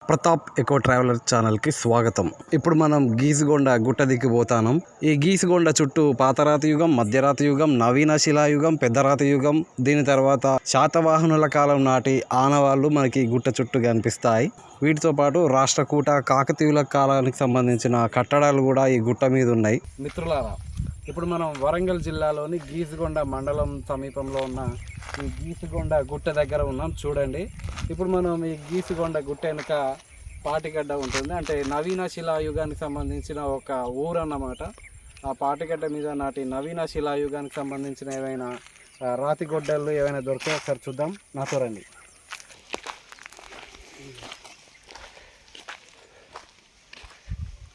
Pratap echo traveller ఛానల్కి స్వాగతం. ఇప్పుడు మనం గీసుగొండ గుట్ట దిక్కి పోతాం. ఈ గీసుగొండ చుట్టూ పాతరాతి యుగం, మధ్యరాతి యుగం, నవీన శిలాయుగం, పెద్దరాతి యుగం, దీని తర్వాత శాతవాహనుల కాలం నాటి ఆనవాళ్ళు మనకి గుట్ట చుట్టూ కనిపిస్తాయి. వీటితో పాటు రాష్ట్రకూట కాకతీయుల కాలానికి సంబంధించిన కట్టడాలు కూడా ఈ గుట్ట మీద ఉన్నాయి. మిత్రులారా, ఇప్పుడు మనం వరంగల్ జిల్లాలోని గీసుగొండ మండలం సమీపంలో ఉన్న ఈ గీసుగొండ గుట్ట దగ్గర ఉన్నాం. చూడండి, ఇప్పుడు మనం ఈ గీసుగొండ గుట్ట వెనుక పాటిగడ్డ ఉంటుంది. అంటే నవీన శిలాయుగానికి సంబంధించిన ఒక ఊరు అన్నమాట. ఆ పాటిగడ్డ మీద నాటి నవీన శిలాయుగానికి సంబంధించిన ఏవైనా రాతి గొడ్డళ్ళు ఏవైనా దొరికితే ఒకసారి చూద్దాం. నాతో రండి.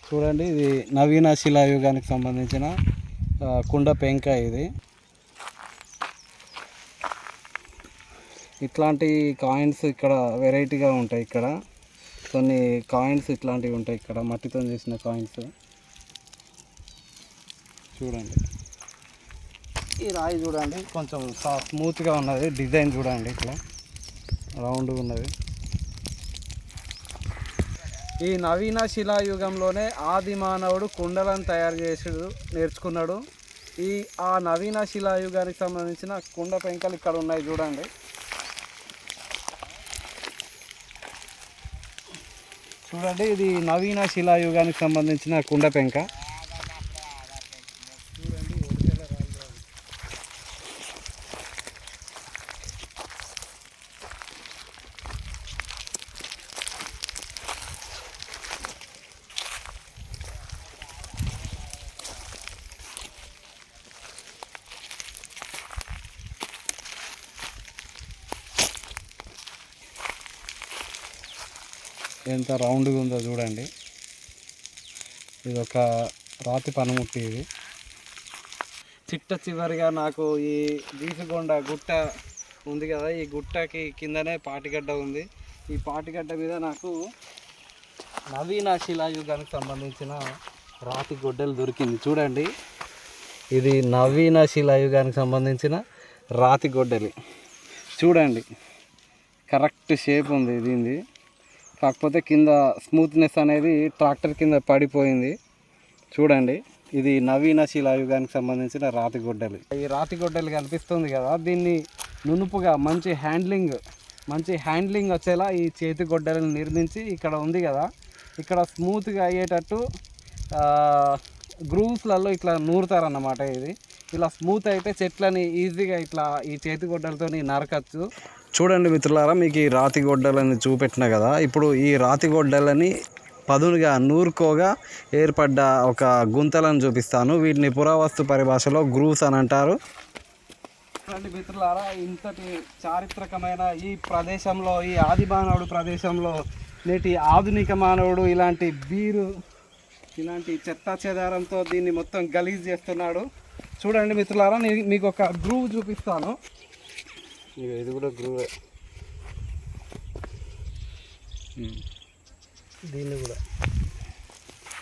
చూడండి, ఇది నవీన శిలాయుగానికి సంబంధించిన కుండ పెంక. ఇది ఇట్లాంటి కాయిన్స్ ఇక్కడ వెరైటీగా ఉంటాయి. ఇక్కడ కొన్ని కాయిన్స్ ఇట్లాంటివి ఉంటాయి. ఇక్కడ మట్టితో చేసిన కాయిన్స్ చూడండి. ఈ రాయి చూడండి, కొంచెం స్మూత్గా ఉన్నది. డిజైన్ చూడండి, ఇట్లా రౌండ్గా ఉన్నది. ఈ నవీన శిలాయుగంలోనే ఆది మానవుడు కుండలను తయారు చేసి నేర్చుకున్నాడు. ఆ నవీన శిలాయుగానికి సంబంధించిన కుండ పెంకలు ఇక్కడ ఉన్నాయి. చూడండి, చూడండి, ఇది నవీన శిలాయుగానికి సంబంధించిన కుండ పెంక. ఎంత రౌండ్గా ఉందో చూడండి. ఇది ఒక రాతి పనిముట్టి. ఇది చిట్ట చివరిగా నాకు ఈ గీసుగొండ గుట్ట ఉంది కదా, ఈ గుట్టకి కిందనే పాటిగడ్డ ఉంది. ఈ పాటిగడ్డ మీద నాకు నవీన శిలాయుగానికి సంబంధించిన రాతి గొడ్డలు దొరికింది. చూడండి, ఇది నవీన శిలాయుగానికి సంబంధించిన రాతి గొడ్డలి. చూడండి, కరెక్ట్ షేప్ ఉంది దీనిది. కాకపోతే కింద స్మూత్నెస్ అనేది ట్రాక్టర్ కింద పడిపోయింది. చూడండి, ఇది నవీన శిలాయుగానికి సంబంధించిన రాతి గొడ్డలి. ఈ రాతి గొడ్డలి కనిపిస్తుంది కదా, దీన్ని నునుపుగా మంచి హ్యాండ్లింగ్ వచ్చేలా ఈ చేతి గొడ్డలిని నిర్మించి ఇక్కడ ఉంది కదా, ఇక్కడ స్మూత్గా అయ్యేటట్టు గ్రూవ్స్లలో ఇట్లా నూరుతారన్నమాట. ఇది ఇలా స్మూత్ అయితే చెట్లని ఈజీగా ఇట్లా ఈ చేతి గొడ్డలతో నరకచ్చు. చూడండి మిత్రులారా, మీకు ఈ రాతి గొడ్డలని చూపెట్టిన కదా, ఇప్పుడు ఈ రాతి గొడ్డలని పదునుగా నూరుకోగా ఏర్పడ్డ ఒక గుంతలను చూపిస్తాను. వీటిని పురావస్తు పరిభాషలో గ్రూవ్స్ అని అంటారు. చూడండి మిత్రులారా, ఇంతటి చారిత్రకమైన ఈ ప్రదేశంలో, ఈ ఆది మానవుడు ప్రదేశంలో నేటి ఆధునిక మానవుడు ఇలాంటి చెత్త చెదారంతో దీన్ని మొత్తం గలీజ్ చేస్తున్నాడు. చూడండి మిత్రులారా, మీకు ఒక గ్రూవ్ చూపిస్తాను. ఇది కూడా గ్రూవే. దీన్ని కూడా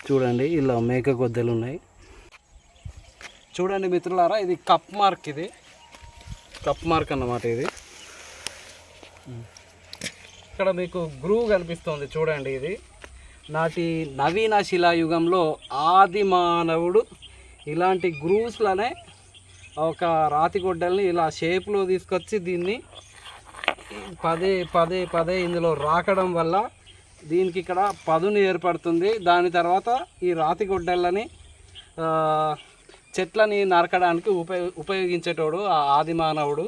చూడండి, ఇలా మేక గొద్దెలు ఉన్నాయి. చూడండి మిత్రులారా, ఇది కప్ మార్క్ అన్నమాట. ఇది ఇక్కడ మీకు గ్రూవ్ కనిపిస్తుంది. చూడండి, ఇది నాటి నవీన శిలాయుగంలో ఆది మానవుడు ఇలాంటి గ్రూవ్స్లోనే ఒక రాతి గొడ్డల్ని ఇలా షేప్లో తీసుకొచ్చి దీన్ని పదే ఇందులో రాకడం వల్ల దీనికి ఇక్కడ పదును ఏర్పడుతుంది. దాని తర్వాత ఈ రాతి గొడ్డళ్ళని చెట్లని నరకడానికి ఉపయోగించేటోడు ఆ ఆది మానవుడు.